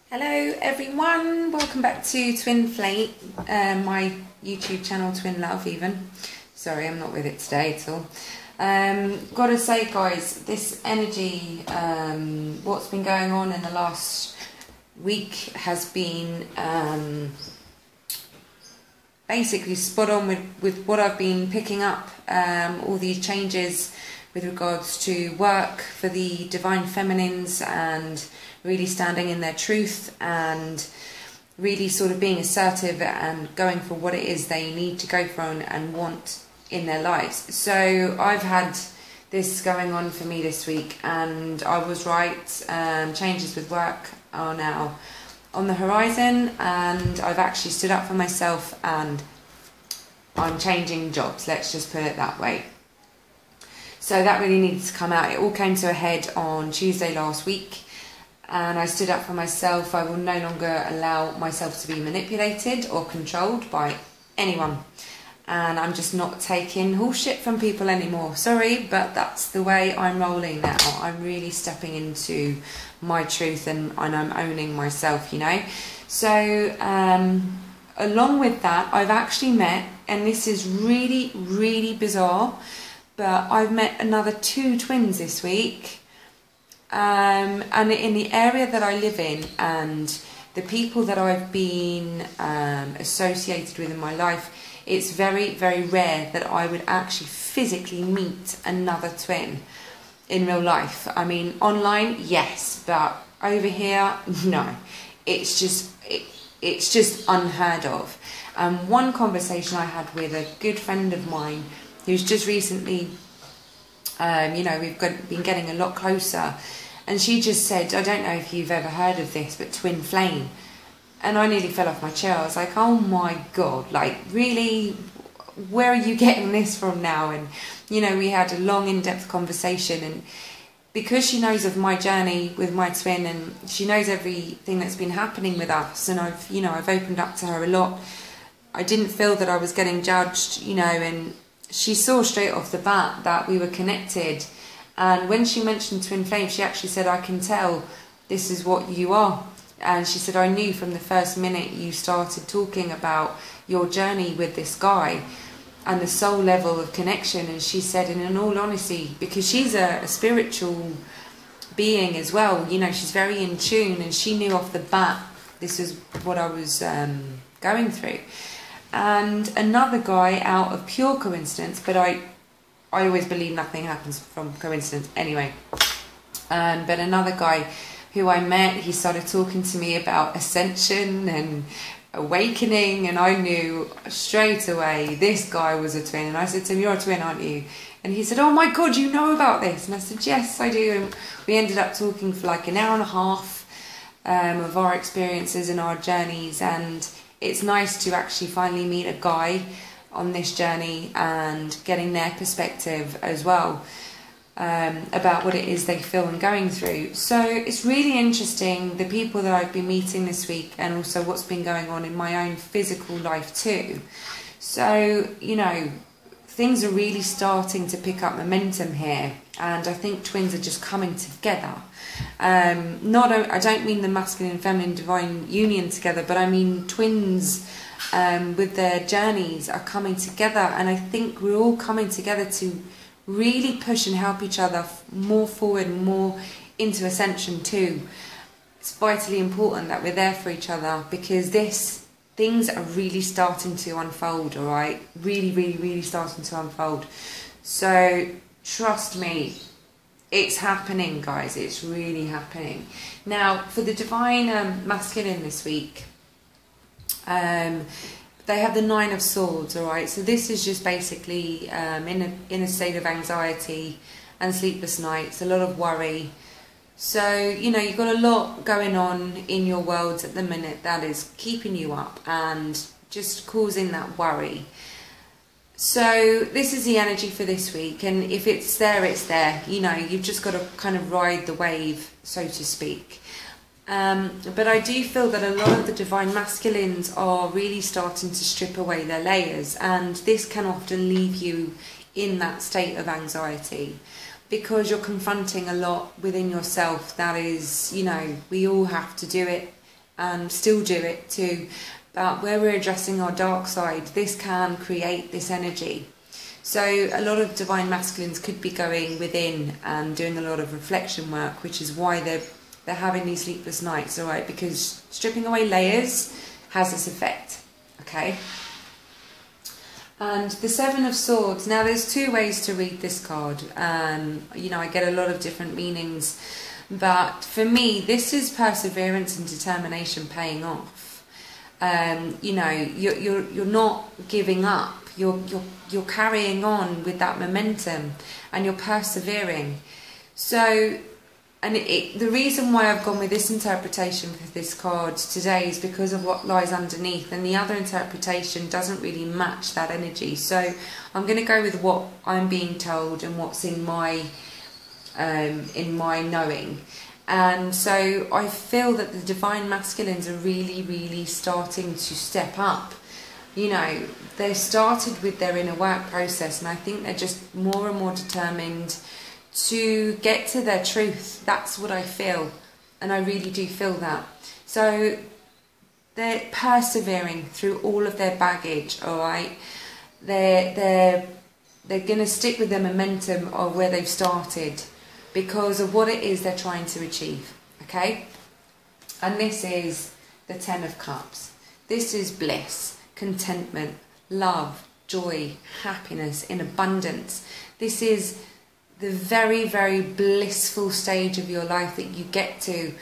Hello everyone, welcome back to Twin Flame, my YouTube channel Twin Love even. Sorry, I'm not with it today at all. Gotta say guys, this energy, what's been going on in the last week has been basically spot on with what I've been picking up, all these changes with regards to work for the Divine Feminines and really standing in their truth and really sort of being assertive and going for what it is they need to go for and want in their lives. So I've had this going on for me this week, and I was right. Changes with work are now on the horizon, and I've actually stood up for myself and I'm changing jobs, let's just put it that way. So that really needed to come out. It all came to a head on Tuesday last week, and I stood up for myself. I will no longer allow myself to be manipulated or controlled by anyone. And I'm just not taking bullshit from people anymore. Sorry, but that's the way I'm rolling now. I'm really stepping into my truth and I'm owning myself, you know. So along with that, I've actually met, and this is really, really bizarre, but I've met another 2 twins this week. And in the area that I live in and the people that I've been associated with in my life, it's very, very rare that I would actually physically meet another twin in real life. I mean, online, yes, but over here, no. It's just unheard of. One conversation I had with a good friend of mine who's just recently, you know, we've been getting a lot closer, and she just said, I don't know if you've ever heard of this, but twin flame. And I nearly fell off my chair. I was like, oh my God, like really, where are you getting this from now? And, you know, we had a long in-depth conversation, and because she knows of my journey with my twin and she knows everything that's been happening with us, and I've opened up to her a lot, I didn't feel that I was getting judged, you know, and she saw straight off the bat that we were connected. And when she mentioned twin flame, she actually said, I can tell this is what you are. And she said, I knew from the first minute you started talking about your journey with this guy and the soul level of connection. And she said, and in all honesty, because she's a spiritual being as well, you know, she's very in tune, and she knew off the bat this is what I was going through. And another guy, out of pure coincidence, but I always believe nothing happens from coincidence anyway. But another guy who I met, he started talking to me about ascension and awakening, and I knew straight away this guy was a twin. And I said to him, you're a twin, aren't you? And he said, oh my God, you know about this? And I said, yes, I do. And we ended up talking for like an hour and a half of our experiences and our journeys. And it's nice to actually finally meet a guy on this journey and getting their perspective as well about what it is they feel and going through. So it's really interesting, the people that I've been meeting this week, and also what's been going on in my own physical life too. So, you know, things are really starting to pick up momentum here, and I think twins are just coming together. I don't mean the masculine and feminine divine union together, but I mean twins with their journeys are coming together, and I think we're all coming together to really push and help each other more forward and more into ascension too. It's vitally important that we're there for each other, because things are really starting to unfold, all right? Really, really, really starting to unfold. So trust me, it's happening, guys. It's really happening. Now, for the divine masculine this week, they have the 9 of Swords, all right? So this is just basically in a state of anxiety and sleepless nights, a lot of worry. So, you know, you've got a lot going on in your world at the minute that is keeping you up and just causing that worry. So this is the energy for this week, and if it's there, it's there. You know, you've just got to kind of ride the wave, so to speak. But I do feel that a lot of the divine masculines are really starting to strip away their layers, and this can often leave you in that state of anxiety because you're confronting a lot within yourself that is, you know, we all have to do it and still do it too. But where we're addressing our dark side, this can create this energy. So a lot of divine masculines could be going within and doing a lot of reflection work, which is why they're having these sleepless nights, all right? Because stripping away layers has this effect, okay? And the Seven of Swords. Now, there's two ways to read this card. You know, I get a lot of different meanings, but for me, this is perseverance and determination paying off. You know, you're not giving up. You're carrying on with that momentum, and you're persevering. So, and the reason why I've gone with this interpretation for this card today is because of what lies underneath, and the other interpretation doesn't really match that energy. So I'm going to go with what I'm being told and what's in my knowing. And so I feel that the divine masculines are really, really starting to step up. You know, they started with their inner work process, and I think they're just more and more determined to get to their truth. That's what I feel, and I really do feel that. So they're persevering through all of their baggage, all right? They're going to stick with the momentum of where they've started because of what it is they're trying to achieve, okay? And this is the Ten of Cups. This is bliss, contentment, love, joy, happiness in abundance. This is the very, very blissful stage of your life that you get to.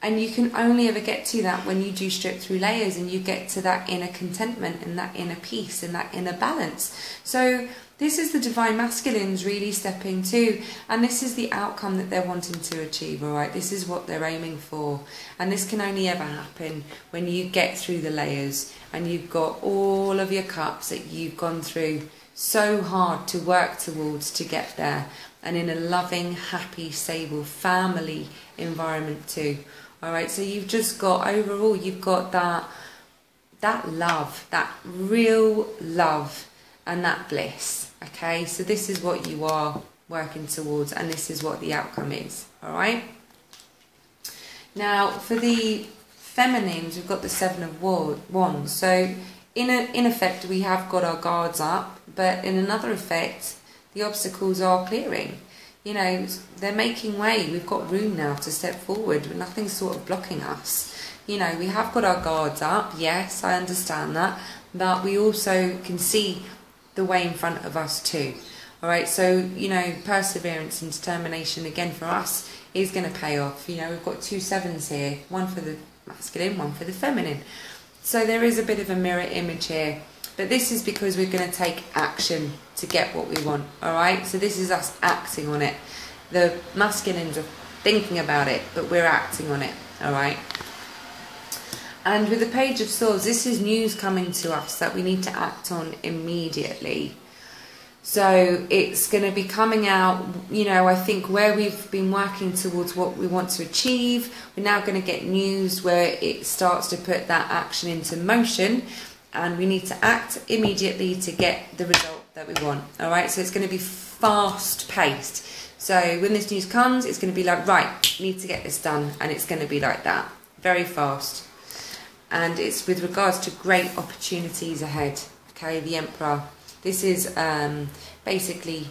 And you can only ever get to that when you do strip through layers and you get to that inner contentment and that inner peace and that inner balance. So this is the divine masculines really stepping to, and this is the outcome that they're wanting to achieve, all right? This is what they're aiming for. And this can only ever happen when you get through the layers and you've got all of your cups that you've gone through so hard to work towards to get there, and in a loving, happy, stable family environment too. All right, so you've just got, overall, you've got that love, that real love and that bliss, okay? So this is what you are working towards, and this is what the outcome is, all right? Now, for the feminines, we've got the Seven of Wands. So in effect, we have got our guards up, but in another effect, the obstacles are clearing. You know, they're making way. We've got room now to step forward. Nothing's sort of blocking us. You know, we have got our guards up. Yes, I understand that. But we also can see the way in front of us too. All right, so, you know, perseverance and determination, again, for us, is going to pay off. You know, we've got two sevens here. One for the masculine, one for the feminine. So there is a bit of a mirror image here. But this is because we're going to take action to get what we want, all right? So this is us acting on it. The masculines are thinking about it, but we're acting on it, all right? And with the Page of Swords, this is news coming to us that we need to act on immediately. So it's going to be coming out, you know, I think where we've been working towards what we want to achieve, we're now going to get news where it starts to put that action into motion. And we need to act immediately to get the result that we want, all right? So it's going to be fast-paced. So when this news comes, it's going to be like, right, need to get this done. And it's going to be like that, very fast. And it's with regards to great opportunities ahead, okay? The Emperor. This is basically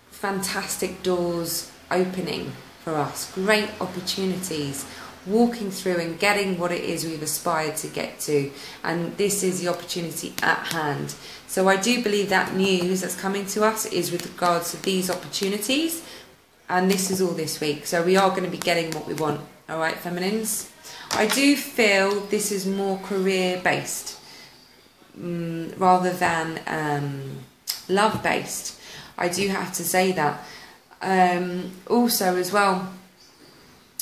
fantastic doors opening for us, great opportunities, walking through and getting what it is we've aspired to get to, and this is the opportunity at hand. So I do believe that news that's coming to us is with regards to these opportunities, and this is all this week. So we are going to be getting what we want, all right, feminines? I do feel this is more career based rather than love based. I do have to say that. Also as well,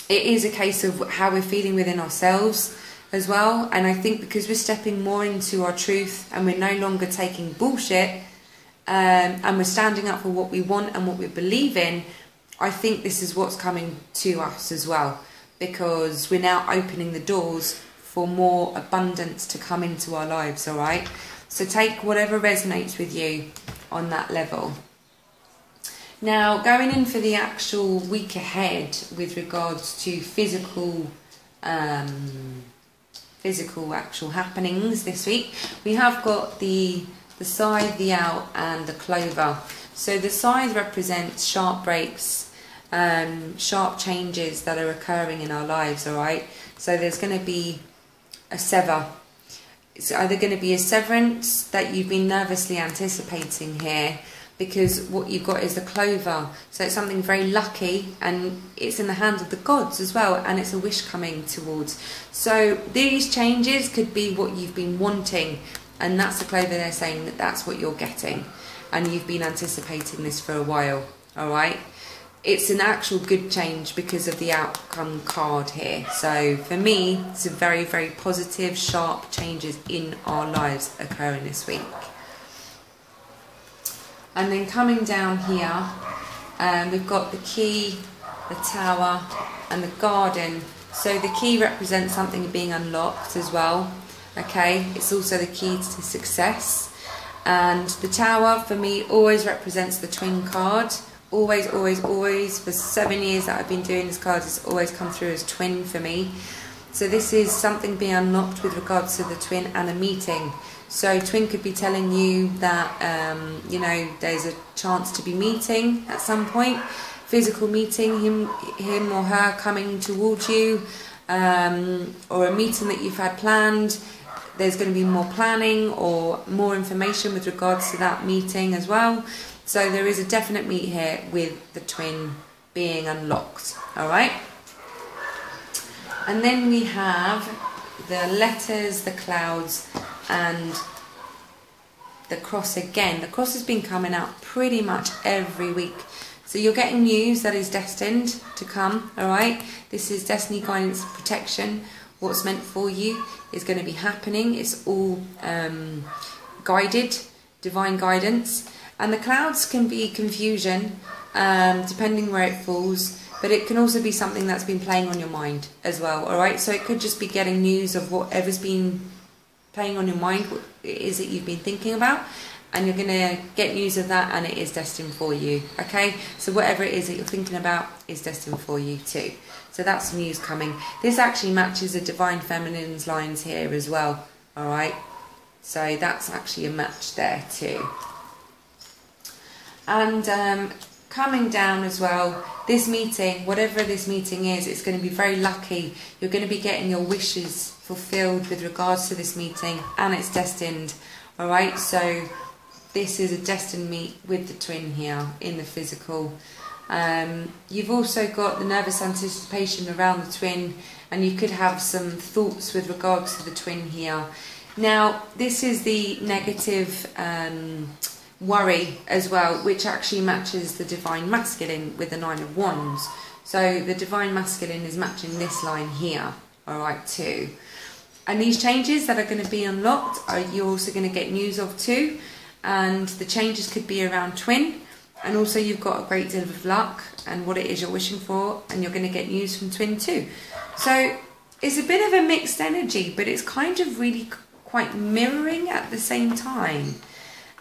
it is a case of how we're feeling within ourselves as well. And I think because we're stepping more into our truth and we're no longer taking bullshit and we're standing up for what we want and what we believe in, I think this is what's coming to us as well. Because we're now opening the doors for more abundance to come into our lives, all right? So take whatever resonates with you on that level. Now, going in for the actual week ahead with regards to physical physical actual happenings this week, we have got the scythe, the owl and the clover. So the scythe represents sharp breaks, sharp changes that are occurring in our lives, alright? So there's going to be a sever. It's either going to be a severance that you've been nervously anticipating here, because what you've got is the clover. So it's something very lucky, and it's in the hands of the gods as well, and it's a wish coming towards. So these changes could be what you've been wanting, and that's the clover. They're saying that that's what you're getting, and you've been anticipating this for a while, alright? It's an actual good change because of the outcome card here. So for me, it's a very, very positive, sharp changes in our lives occurring this week. And then coming down here, we've got the key, the tower and the garden. So the key represents something being unlocked as well. Okay, it's also the key to success. And the tower for me always represents the twin card. Always, always, always. For 7 years that I've been doing this card, it's always come through as twin for me. So this is something being unlocked with regards to the twin and a meeting. So twin could be telling you that, you know, there's a chance to be meeting at some point. Physical meeting, him or her coming towards you, or a meeting that you've had planned. There's going to be more planning or more information with regards to that meeting as well. So there is a definite meet here with the twin being unlocked, alright? And then we have the letters, the clouds and the cross again. The cross has been coming out pretty much every week. So you're getting news that is destined to come, alright? This is destiny, guidance, protection. What's meant for you is going to be happening. It's all guided, divine guidance. And the clouds can be confusion, depending where it falls, but it can also be something that's been playing on your mind as well, alright? So it could just be getting news of whatever's been playing on your mind, what it is that you've been thinking about, and you're going to get news of that, and it is destined for you, okay? So whatever it is that you're thinking about is destined for you too. So that's news coming. This actually matches the Divine Feminine's lines here as well, alright? So that's actually a match there too. And coming down as well, this meeting, whatever this meeting is, it's going to be very lucky. You're going to be getting your wishes fulfilled with regards to this meeting, and it's destined, alright? So this is a destined meet with the twin here in the physical. You've also got the nervous anticipation around the twin, and you could have some thoughts with regards to the twin here. Now, this is the negative worry as well, which actually matches the Divine Masculine with the Nine of Wands. So the Divine Masculine is matching this line here, alright, too. And these changes that are going to be unlocked, you're also going to get news of too. And the changes could be around twin. And also you've got a great deal of luck and what it is you're wishing for. And you're going to get news from twin too. So it's a bit of a mixed energy, but it's kind of really quite mirroring at the same time.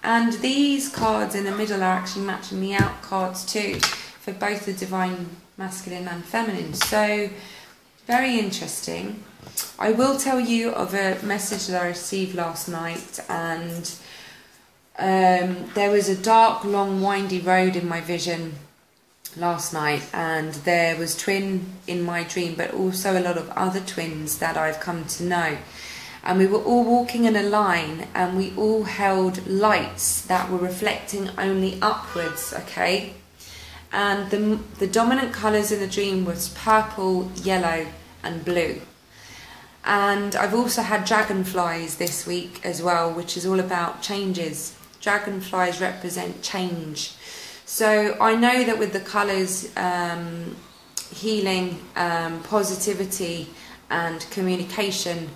And these cards in the middle are actually matching the out cards too, for both the Divine Masculine and Feminine. So, very interesting. I will tell you of a message that I received last night, and there was a dark, long, windy road in my vision last night, and there was twin in my dream, but also a lot of other twins that I've come to know. And we were all walking in a line, and we all held lights that were reflecting only upwards, okay? And the dominant colours in the dream was purple, yellow and blue. And I've also had dragonflies this week as well, which is all about changes. Dragonflies represent change. So I know that with the colours, healing, positivity and communication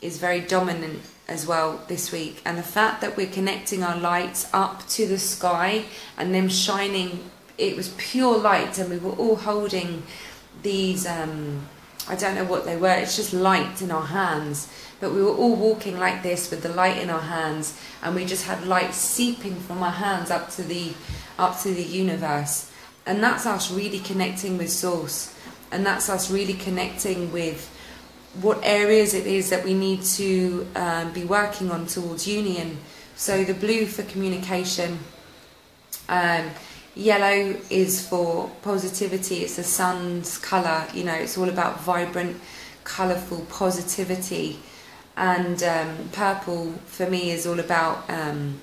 is very dominant as well this week. And the fact that we're connecting our lights up to the sky and them shining, it was pure light, and we were all holding these, I don't know what they were, it's just light in our hands, but we were all walking like this with the light in our hands, and we just had light seeping from our hands up to the universe. And that's us really connecting with Source, and that's us really connecting with what areas it is that we need to be working on towards union. So the blue for communication, yellow is for positivity, it's the sun's colour, you know, it's all about vibrant, colourful positivity. And purple for me is all about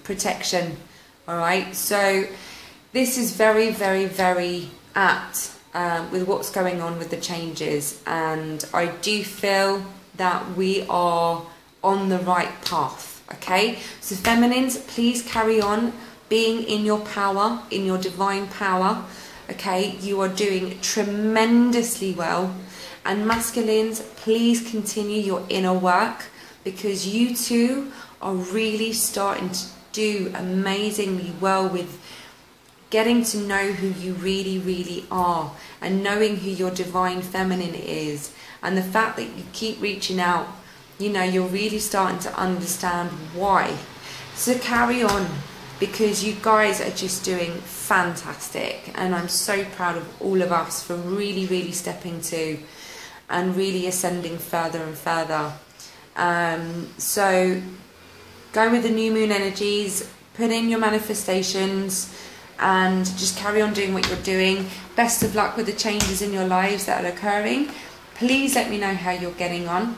protection. Alright, so this is very, very, very apt with what's going on with the changes, and I do feel that we are on the right path. Okay, so feminines, please carry on being in your power, in your divine power. Okay, you are doing tremendously well. And masculines, please continue your inner work, because you two are really starting to do amazingly well with getting to know who you really, really are, and knowing who your divine feminine is. And the fact that you keep reaching out, you know, you're really starting to understand why. So carry on, because you guys are just doing fantastic, and I'm so proud of all of us for really, really stepping to and really ascending further and further. So go with the new moon energies, put in your manifestations, and just carry on doing what you're doing. Best of luck with the changes in your lives that are occurring. Please let me know how you're getting on.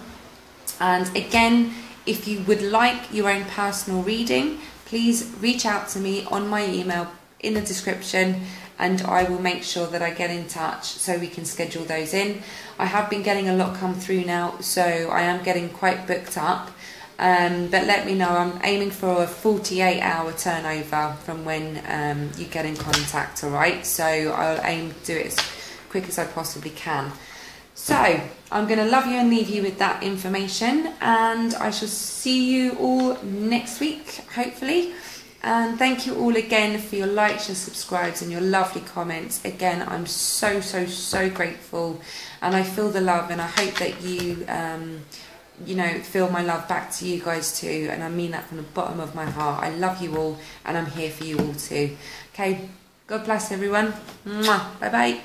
And again, if you would like your own personal reading, please reach out to me on my email in the description, and I will make sure that I get in touch so we can schedule those in. I have been getting a lot come through now, so I am getting quite booked up. But let me know. I'm aiming for a 48-hour turnover from when you get in contact, alright? So I'll aim to do it as quick as I possibly can. So I'm going to love you and leave you with that information, and I shall see you all next week, hopefully. And thank you all again for your likes, your subscribes, and your lovely comments. Again, I'm so, so, so grateful, and I feel the love, and I hope that you you know, feel my love back to you guys too, and I mean that from the bottom of my heart. I love you all, and I'm here for you all too. Okay, God bless everyone. Mwah. Bye bye.